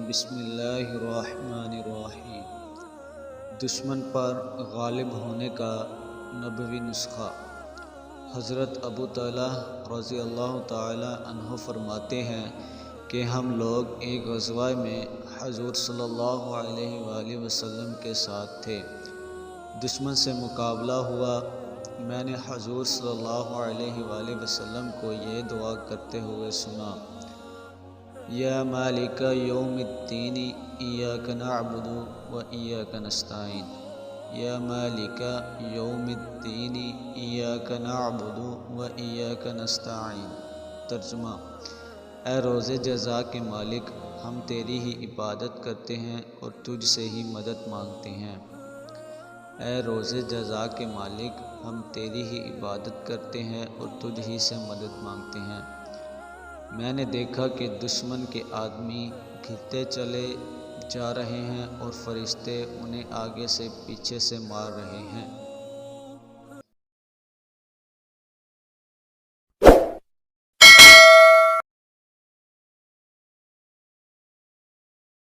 بسم اللہ الرحمن الرحیم۔ دشمن پر غالب ہونے کا نبوی نسخہ۔ حضرت ابو طلحہ رضی اللہ تعالی عنہ فرماتے ہیں کہ ہم لوگ ایک غزوہ میں حضور صلی اللہ علیہ وآلہ وسلم کے ساتھ تھے۔ دشمن سے مقابلہ ہوا۔ میں نے حضور صلی اللہ علیہ وآلہ وسلم کو یہ دعا کرتے ہوئے سنا: یا مالک یوم الدین ایاک نعبد و ایاک نستعین، یا مالک یوم الدین ایاک نعبد و ایاک نستعین۔ ترجمہ: اے روز جزا کے مالک، ہم تیری ہی عبادت کرتے ہیں اور تجھ سے ہی مدد مانگتے ہیں۔ اے روز جزا کے مالک، ہم تیری ہی عبادت کرتے ہیں اور تجھ ہی سے مدد مانگتے ہیں۔ میں نے دیکھا کہ دشمن کے آدمی گھرتے چلے جا رہے ہیں اور فرشتے انہیں آگے سے پیچھے سے مار رہے ہیں۔